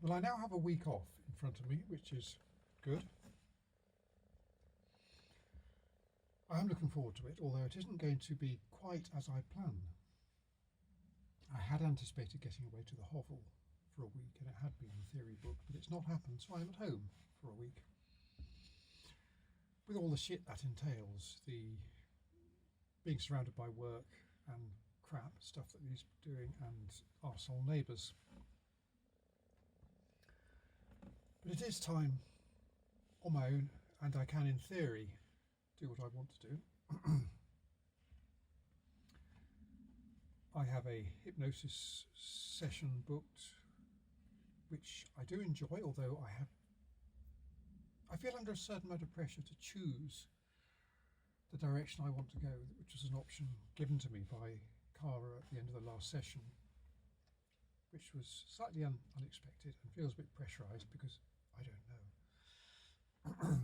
Well, I now have a week off in front of me, which is good. I am looking forward to it, although it isn't going to be quite as I planned. I had anticipated getting away to the Hovel for a week, and it had been in theory booked, but it's not happened, so I'm at home for a week. With all the shit that entails, the being surrounded by work and crap, stuff that needs doing, and arsehole neighbours. But it is time on my own, and I can, in theory, do what I want to do. I have a hypnosis session booked, which I do enjoy, although I feel under a certain amount of pressure to choose the direction I want to go, which was an option given to me by Cara at the end of the last session, which was slightly unexpected and feels a bit pressurised because I don't know.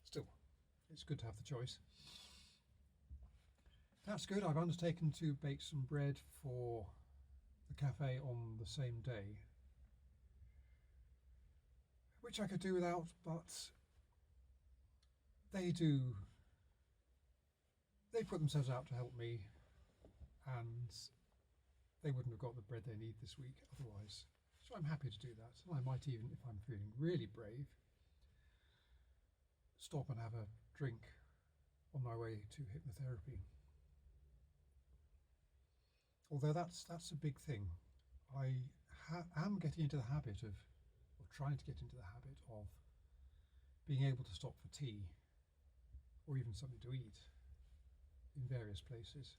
Still, it's good to have the choice. That's good. I've undertaken to bake some bread for the cafe on the same day, which I could do without, but they put themselves out to help me, and they wouldn't have got the bread they need this week otherwise. So I'm happy to do that. And I might even, if I'm feeling really brave, stop and have a drink on my way to hypnotherapy. Although that's a big thing. I am getting into the habit of, or trying to get into the habit of, being able to stop for tea or even something to eat in various places.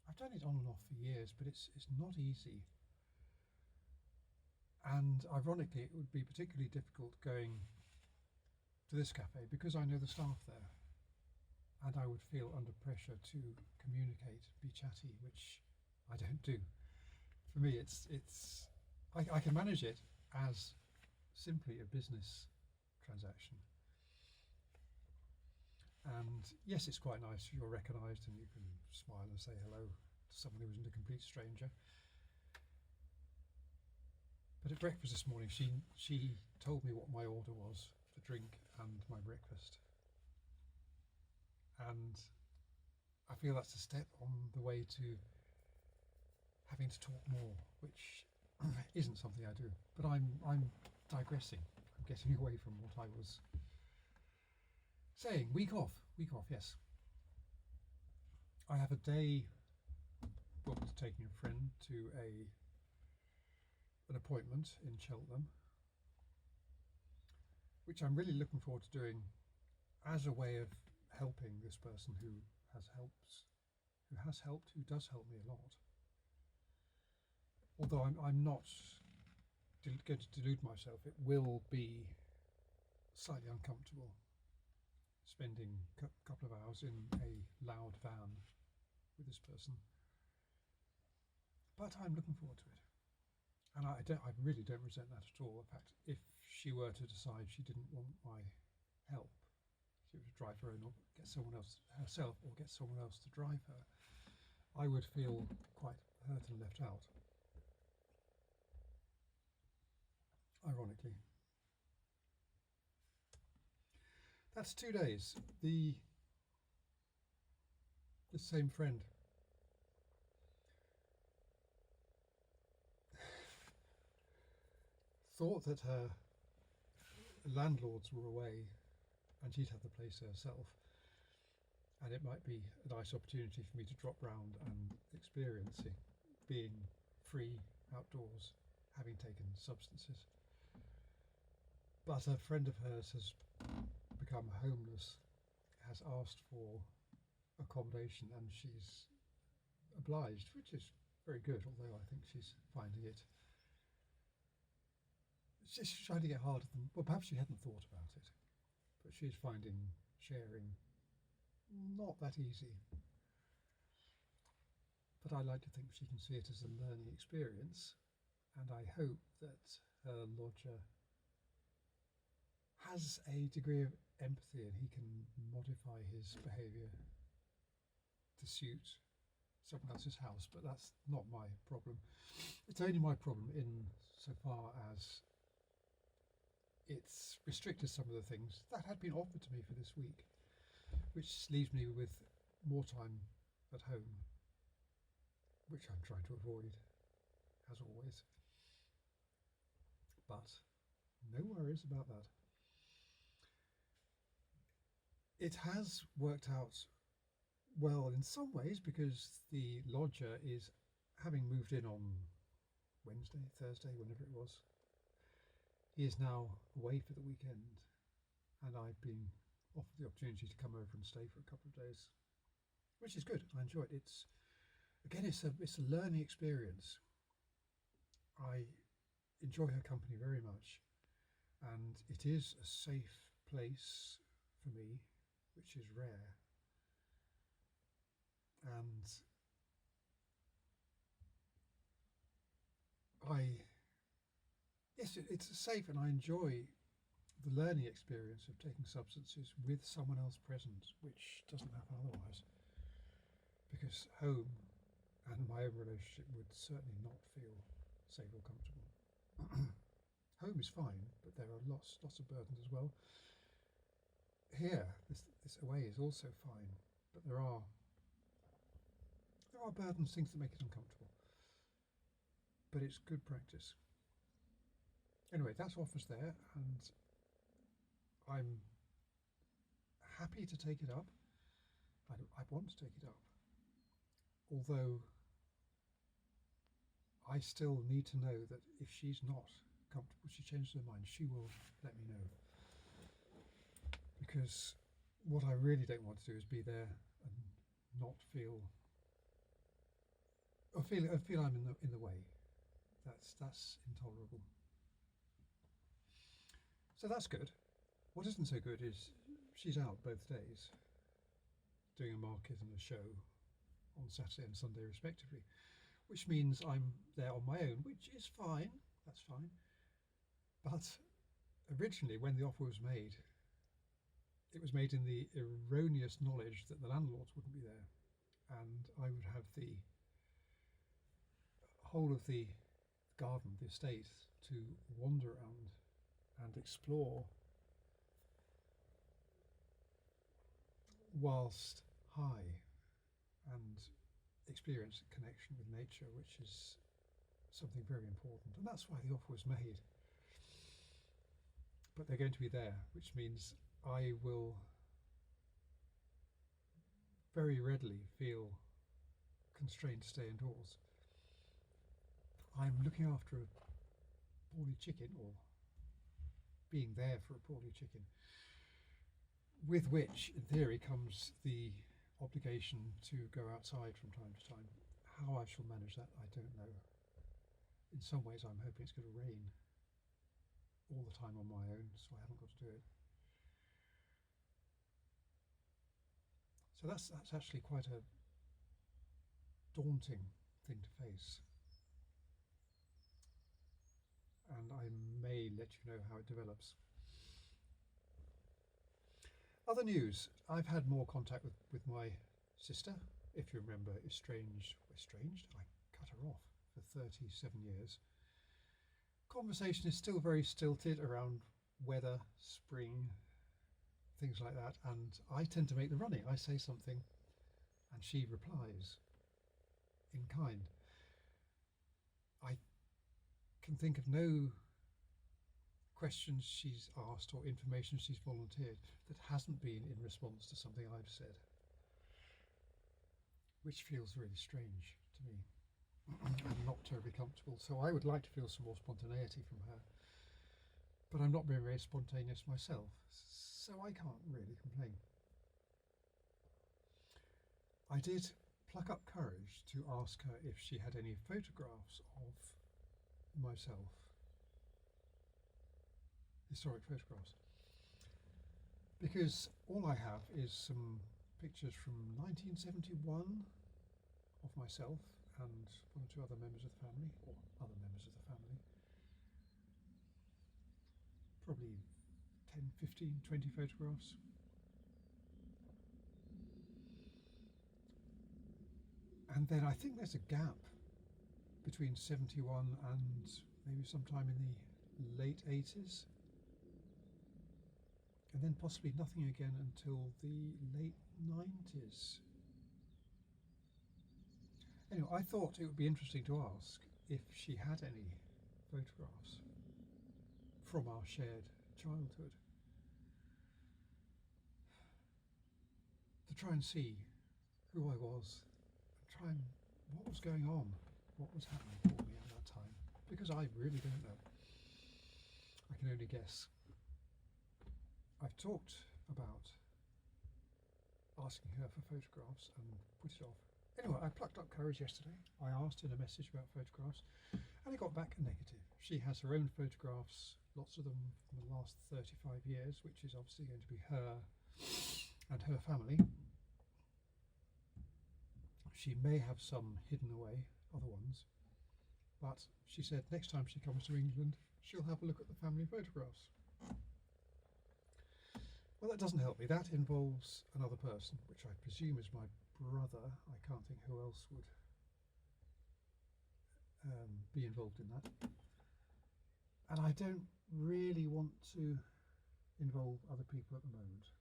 I've done it on and off for years, but it's not easy. And ironically, it would be particularly difficult going to this cafe because I know the staff there, and I would feel under pressure to communicate, be chatty, which I don't do. For me, I can manage it as simply a business transaction. And yes, it's quite nice. You're recognised and you can smile and say hello to someone who isn't a complete stranger. But at breakfast this morning, she told me what my order was for drink and my breakfast. And I feel that's a step on the way to having to talk more, which isn't something I do. But I'm digressing. I'm getting away from what I was saying. Week off, yes. I have a day booked taking a friend to an appointment in Cheltenham, which I'm really looking forward to doing as a way of helping this person who does help me a lot. Although I'm not going to delude myself, it will be slightly uncomfortable spending a couple of hours in a loud van with this person. But I'm looking forward to it. And I really don't resent that at all. In fact, if she were to decide she didn't want my help, she would drive her own or get someone else herself or get someone else to drive her, I would feel quite hurt and left out. Ironically. That's 2 days. The same friend thought that her landlords were away and she'd have the place herself, and it might be a nice opportunity for me to drop round and experience it, being free outdoors, having taken substances. But a friend of hers has become homeless, has asked for accommodation, and she's obliged, which is very good, although I think she's finding it, she's trying to get harder than, well, perhaps she hadn't thought about it, but she's finding sharing not that easy. But I like to think she can see it as a learning experience, and I hope that her lodger has a degree of empathy and he can modify his behaviour to suit someone else's house, but that's not my problem. It's only my problem in so far as it's restricted some of the things that had been offered to me for this week, which leaves me with more time at home, which I'm trying to avoid, as always. But no worries about that. It has worked out well in some ways, because the lodger is, having moved in on Wednesday, Thursday, whenever it was, he is now away for the weekend, and I've been offered the opportunity to come over and stay for a couple of days, which is good. I enjoy it. It's a learning experience. I enjoy her company very much, and it is a safe place for me, which is rare. And it's safe, and I enjoy the learning experience of taking substances with someone else present, which doesn't happen otherwise. Because home and my own relationship would certainly not feel safe or comfortable. Home is fine, but there are lots of burdens as well. Here, this away is also fine, but there are burdens, things that make it uncomfortable. But it's good practice. Anyway, that offer's there, and I'm happy to take it up. I want to take it up, although I still need to know that if she's not comfortable, she changes her mind, she will let me know. Because what I really don't want to do is be there and not feel, or feel I'm in the way. That's intolerable. So that's good. What isn't so good is she's out both days, doing a market and a show on Saturday and Sunday respectively, which means I'm there on my own, which is fine. That's fine. But originally, when the offer was made, it was made in the erroneous knowledge that the landlords wouldn't be there, and I would have the whole of the garden, the estate, to wander around and explore whilst high, and experience a connection with nature, which is something very important, and that's why the offer was made. But they're going to be there, which means I will very readily feel constrained to stay indoors. I'm looking after a poorly chicken, or being there for a poorly chicken, with which, in theory, comes the obligation to go outside from time to time. How I shall manage that, I don't know. In some ways, I'm hoping it's going to rain all the time on my own, so I haven't got to do it. So that's actually quite a daunting thing to face. And I may let you know how it develops. Other news. I've had more contact with my sister. If you remember, estranged, I cut her off for 37 years. Conversation is still very stilted around weather, spring, things like that, and I tend to make the running. I say something and she replies in kind. I can think of no questions she's asked or information she's volunteered that hasn't been in response to something I've said, which feels really strange to me and not terribly comfortable. So I would like to feel some more spontaneity from her, but I'm not being very spontaneous myself, so I can't really complain. I did pluck up courage to ask her if she had any photographs of myself, historic photographs, because all I have is some pictures from 1971 of myself and one or two other members of the family, or other members of the family. Probably 10, 15, 20 photographs. And then I think there's a gap between 71 and maybe sometime in the late 80s. and then possibly nothing again until the late 90s. Anyway, I thought it would be interesting to ask if she had any photographs from our shared childhood, to try and see who I was, and try and what was going on, what was happening for me at that time, because I really don't know. I can only guess. I've talked about asking her for photographs and put it off. Anyway, I plucked up courage yesterday. I asked in a message about photographs, and I got back a negative. She has her own photographs, lots of them from the last 35 years, which is obviously going to be her and her family. She may have some hidden away, other ones, but she said next time she comes to England, she'll have a look at the family photographs. Well, that doesn't help me. That involves another person, which I presume is my brother. I can't think who else would be involved in that. And I don't really want to involve other people at the moment.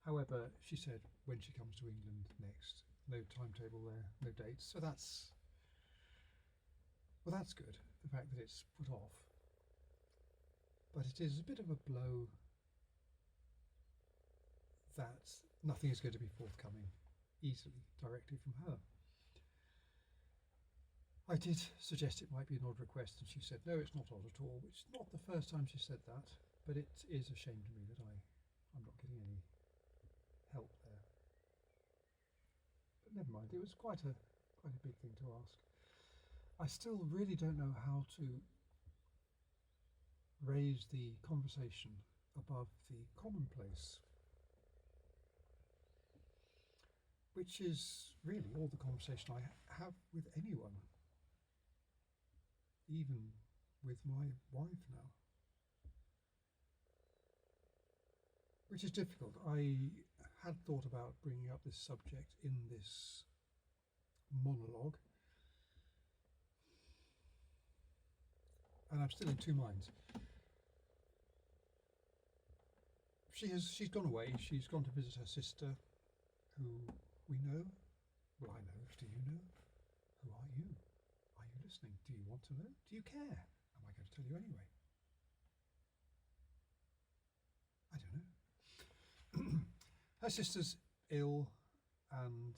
However, she said when she comes to England next, no timetable there, no dates. So that's good, the fact that it's put off. But it is a bit of a blow that nothing is going to be forthcoming easily, directly from her. I did suggest it might be an odd request, and she said, no, it's not odd at all, which is not the first time she said that, but it is a shame to me that I'm not getting any help there. But never mind, it was quite a big thing to ask. I still really don't know how to raise the conversation above the commonplace, which is really all the conversation I have with anyone, even with my wife now, which is difficult. I had thought about bringing up this subject in this monologue, and I'm still in two minds. She's gone away. She's gone to visit her sister, who we know. Well, I know. Do you know? Who are you? Are you listening? Do you want to know? Do you care? Am I going to tell you anyway? I don't know. Her sister's ill, and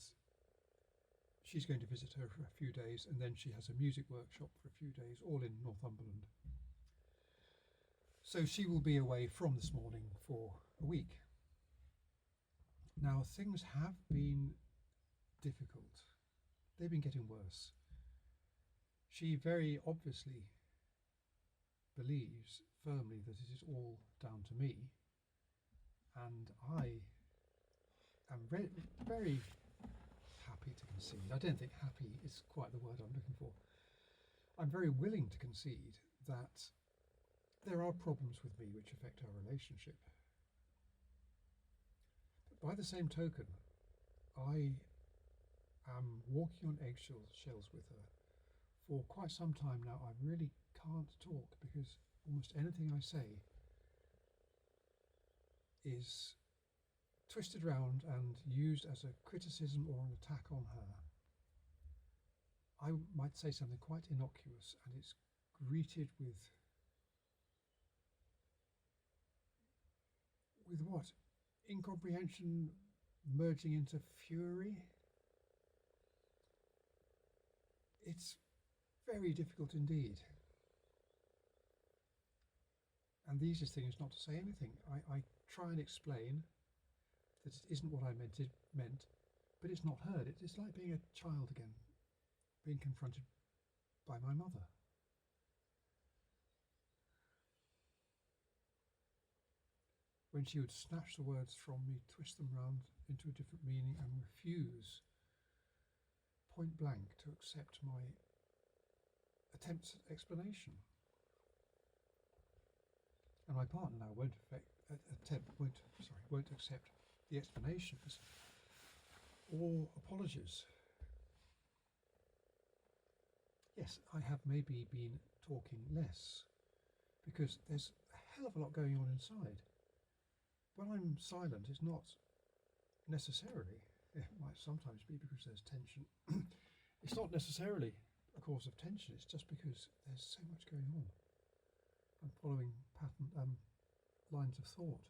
she's going to visit her for a few days, and then she has a music workshop for a few days, all in Northumberland. So she will be away from this morning for a week. Now, things have been difficult. They've been getting worse. She very obviously believes firmly that it is all down to me, and I am very happy to concede. I don't think happy is quite the word I'm looking for. I'm very willing to concede that there are problems with me which affect our relationship. But by the same token, I am walking on eggshells with her. For quite some time now, I really can't talk because almost anything I say is twisted round and used as a criticism or an attack on her. I might say something quite innocuous, and it's greeted with what? Incomprehension merging into fury. It's very difficult indeed. And the easiest thing is not to say anything. I try and explain that it isn't what I meant, but it's not heard. It's like being a child again, being confronted by my mother. When she would snatch the words from me, twist them round into a different meaning, and refuse point blank to accept my attempts at explanation. And my partner now won't accept the explanations or apologies. Yes, I have maybe been talking less, because there's a hell of a lot going on inside. When I'm silent, it's not necessarily, it might sometimes be because there's tension. It's not necessarily a cause of tension, it's just because there's so much going on. I'm following lines of thought.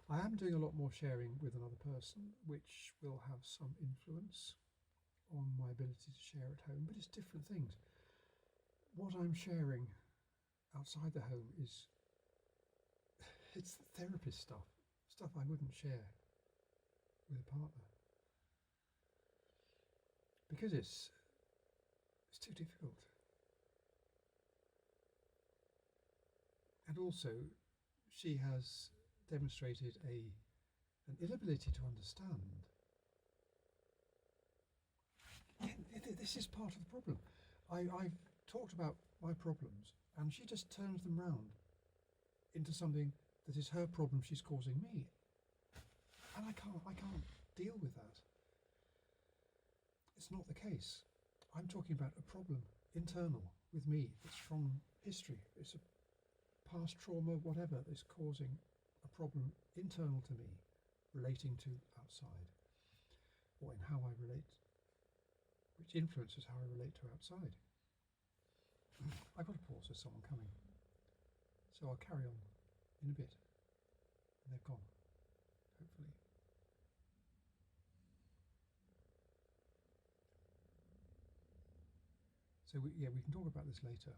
I am doing a lot more sharing with another person, which will have some influence on my ability to share at home, but it's different things. What I'm sharing outside the home it's therapist stuff I wouldn't share with a partner, because it's too difficult. And also, she has demonstrated an inability to understand. This is part of the problem. I've talked about my problems, and she just turns them round into something that is her problem she's causing me. And I can't deal with that. It's not the case. I'm talking about a problem internal with me. It's from history. It's a past trauma, whatever, that's causing a problem internal to me, relating to outside, or in how I relate, which influences how I relate to outside. I've got to pause, there's someone coming. So I'll carry on in a bit. And they're gone, hopefully. So we can talk about this later,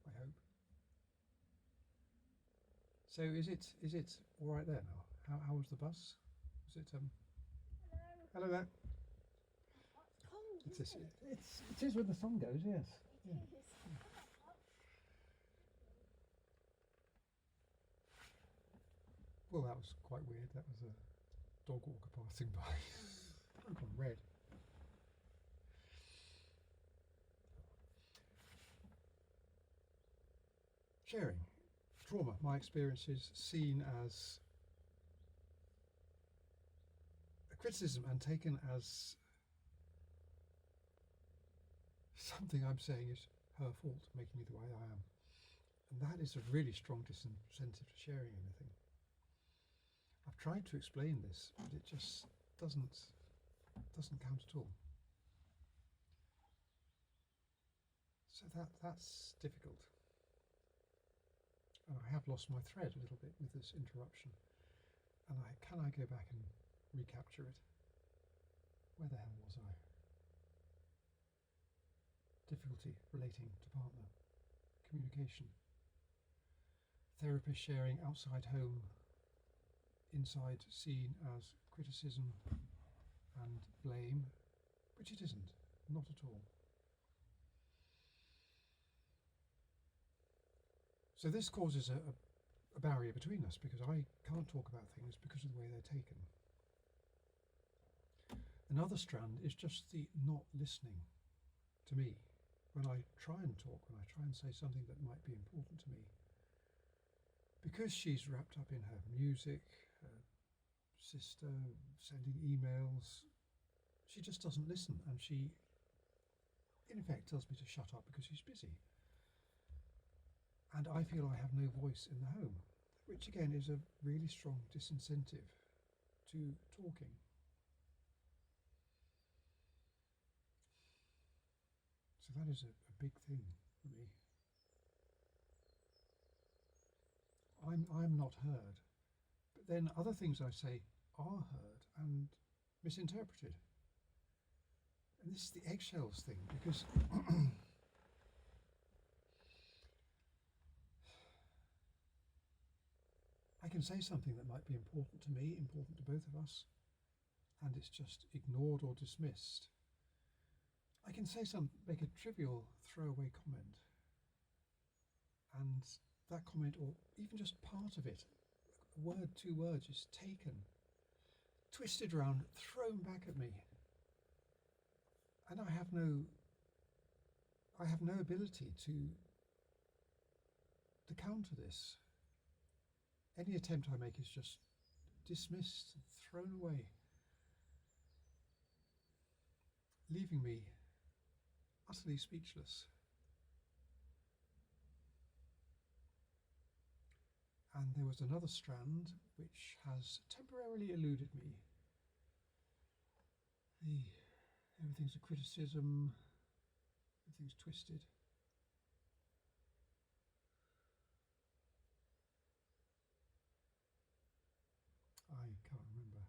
I hope. So is it all right there now? How was the bus? Was it Hello there. It's cold. It is when the sun goes, yes. It is. Well, that was quite weird. That was a dog walker passing by. I've gone red. Sharing trauma, my experiences seen as a criticism and taken as something I'm saying is her fault, making me the way I am. And that is a really strong disincentive to sharing anything. I've tried to explain this, but it just doesn't count at all. So that's difficult. And I have lost my thread a little bit with this interruption. And can I go back and recapture it? Where the hell was I? Difficulty relating to partner, communication, therapist sharing outside home, inside seen as criticism and blame, which it isn't, not at all. So this causes a barrier between us, because I can't talk about things because of the way they're taken. Another strand is just the not listening to me when I try and talk, when I try and say something that might be important to me. Because she's wrapped up in her music, her sister, sending emails, she just doesn't listen, and she, in effect, tells me to shut up because she's busy. And I feel I have no voice in the home, which again is a really strong disincentive to talking. So that is a big thing for me. I'm not heard, but then other things I say are heard and misinterpreted. And this is the eggshells thing, because I can say something that might be important to me, important to both of us, and it's just ignored or dismissed. I can make a trivial throwaway comment, and that comment, or even just part of it, a word, 2 words, is taken, twisted around, thrown back at me, and I have no ability to counter this. Any attempt I make is just dismissed, thrown away, leaving me utterly speechless. And there was another strand which has temporarily eluded me. Everything's a criticism, everything's twisted. I can't remember.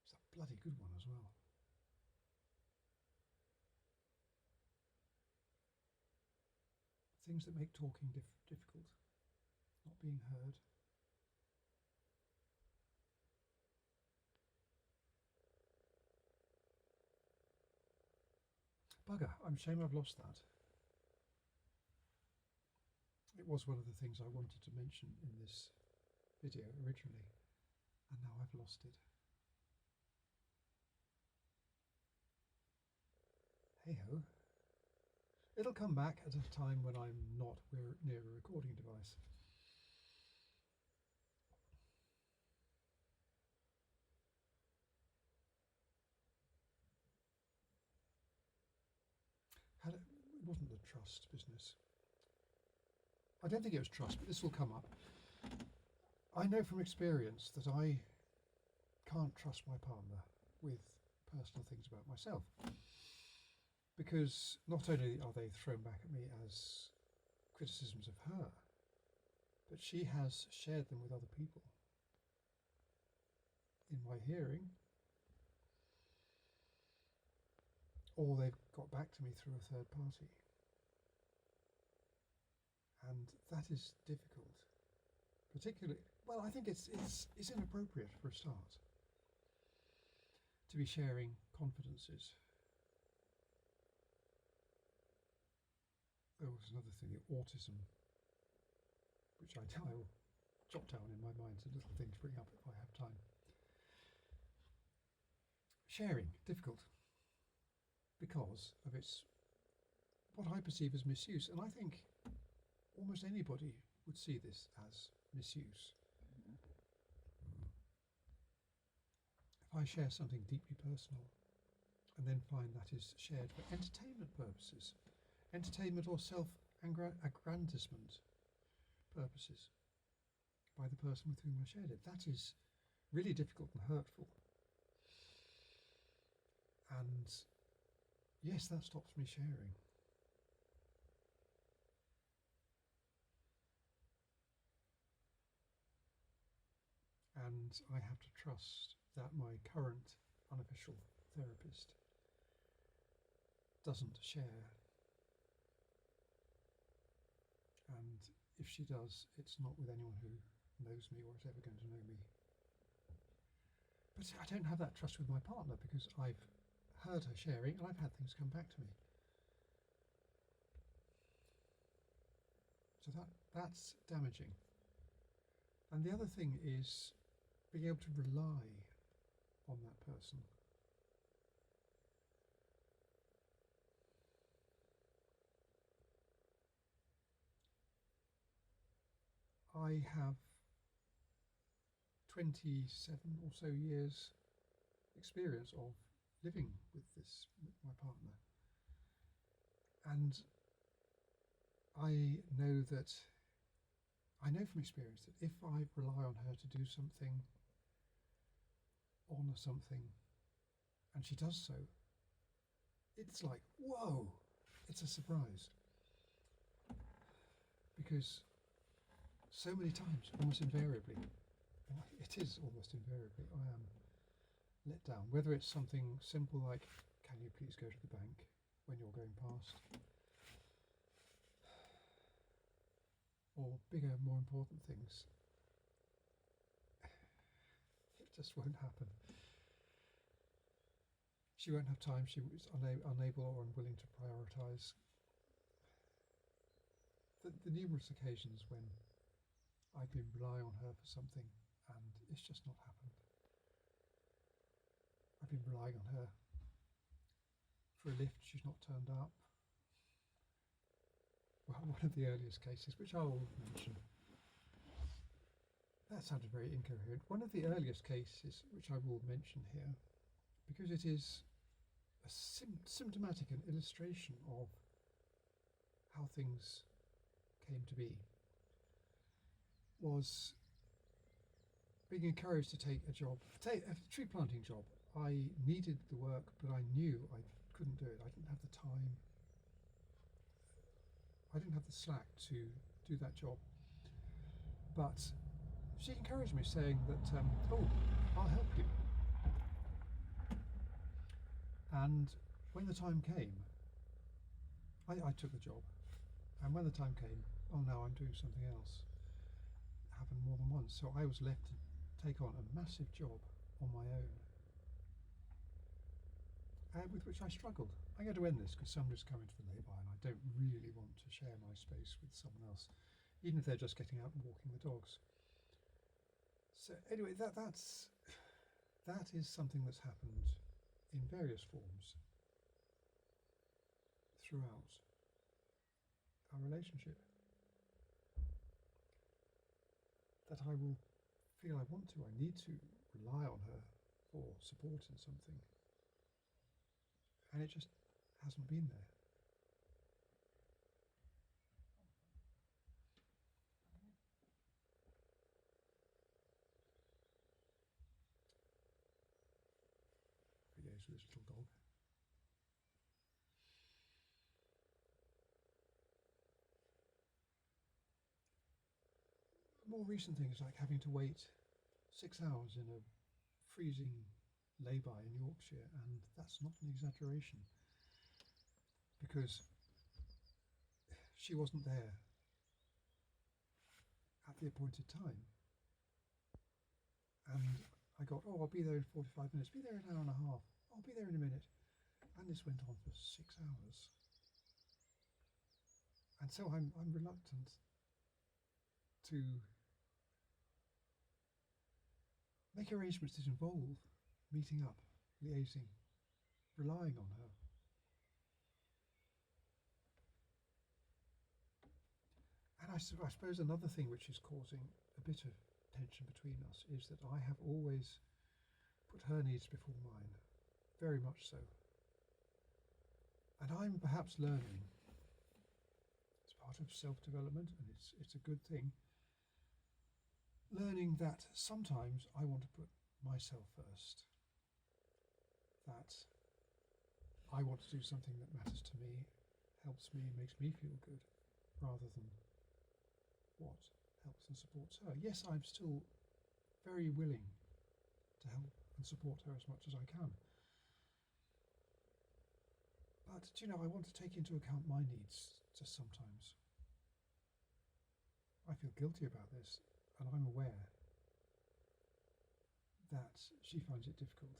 It's a bloody good one as well. Things that make talking difficult. Not being heard. Bugger, I'm ashamed I've lost that. It was one of the things I wanted to mention in this video originally, and now I've lost it. Hey-ho. It'll come back at a time when I'm not near a recording device. It wasn't the trust business. I don't think it was trust, but this will come up. I know from experience that I can't trust my partner with personal things about myself, because not only are they thrown back at me as criticisms of her, but she has shared them with other people in my hearing, or they've got back to me through a third party. And that is difficult, particularly, well, I think it's inappropriate for a start to be sharing confidences. There was another thing, autism, which I will jot down in my mind, it's a little thing to bring up if I have time. Sharing, difficult, because of its, what I perceive as misuse, and I think almost anybody would see this as misuse. If I share something deeply personal and then find that is shared for entertainment purposes, entertainment or self-aggrandizement purposes by the person with whom I shared it, that is really difficult and hurtful. And yes, that stops me sharing. And I have to trust that my current unofficial therapist doesn't share. And if she does, it's not with anyone who knows me or is ever going to know me. But I don't have that trust with my partner because I've heard her sharing and I've had things come back to me. So that's damaging. And the other thing is being able to rely on that person. I have 27 or so years experience of living with my partner. And I know from experience that if I rely on her to do something, honour something, and she does so, it's like, whoa, it's a surprise. Because so many times, almost invariably, it is almost invariably, I am let down. Whether it's something simple like, can you please go to the bank when you're going past? Or bigger, more important things. It just won't happen. She won't have time, she was unable or unwilling to prioritise. The numerous occasions when I've been relying on her for something and it's just not happened. I've been relying on her for a lift, she's not turned up. Well, one of the earliest cases, which I will mention, that sounded very incoherent. One of the earliest cases, which I will mention here, because it is a symptomatic and illustration of how things came to be. was being encouraged to take a job, take a tree planting job. I needed the work, but I knew I couldn't do it. I didn't have the time. I didn't have the slack to do that job. But she encouraged me, saying that, oh, I'll help you. And when the time came, I took the job. And when the time came, oh, now I'm doing something else. It happened more than once. So I was left to take on a massive job on my own, with which I struggled. I'm going to end this because somebody's coming to the lay-by and I don't really want to share my space with someone else, even if they're just getting out and walking the dogs. So anyway, that is something that's happened in various forms throughout our relationship. That I will feel I want to, I need to rely on her for support in something. And it just hasn't been there. He goes with his little dog. More recent things like having to wait 6 hours in a freezing lay-by in Yorkshire, and that's not an exaggeration, because she wasn't there at the appointed time. And I got, oh, I'll be there in 45 minutes, be there in an hour and a half, I'll be there in a minute. And this went on for 6 hours. And so I'm reluctant to make arrangements that involve meeting up, liaising, relying on her. And I suppose another thing which is causing a bit of tension between us is that I have always put her needs before mine, very much so. And I'm perhaps learning, as part of self-development, and it's a good thing, learning that sometimes I want to put myself first, that I want to do something that matters to me, helps me, makes me feel good, rather than what helps and supports her. Yes, I'm still very willing to help and support her as much as I can. But, I want to take into account my needs just sometimes. I feel guilty about this, and I'm aware that she finds it difficult.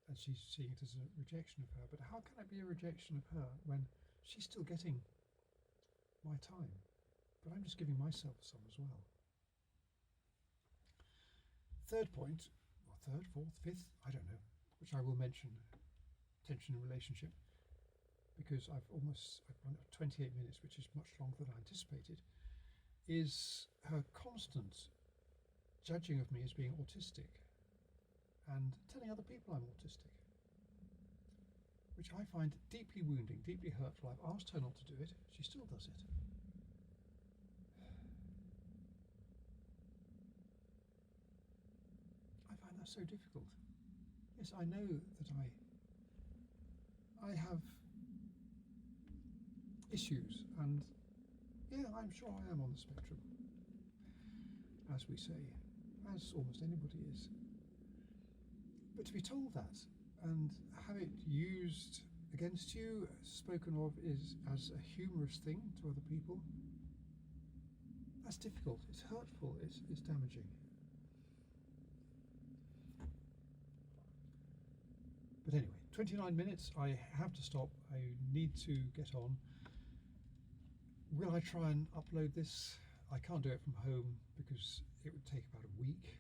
And she's seeing it as a rejection of her. But how can it be a rejection of her when she's still getting my time? But I'm just giving myself some as well. Third point, or third, fourth, fifth, I don't know, which I will mention, tension in relationship, because I've run 28 minutes, which is much longer than I anticipated, is her constant judging of me as being autistic and telling other people I'm autistic, which I find deeply wounding, deeply hurtful. I've asked her not to do it, she still does it. I find that so difficult. Yes, I know that I have issues, and yeah, I'm sure I am on the spectrum, as we say, as almost anybody is. But to be told that and have it used against you, spoken of as a humorous thing to other people, that's difficult, it's hurtful, it's damaging. But anyway, 29 minutes, I have to stop, I need to get on. Will I try and upload this? I can't do it from home because it would take about a week,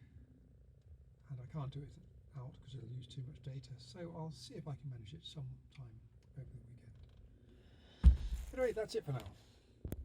and I can't do it out because it'll use too much data, so I'll see if I can manage it sometime over the weekend. Anyway, that's it for now.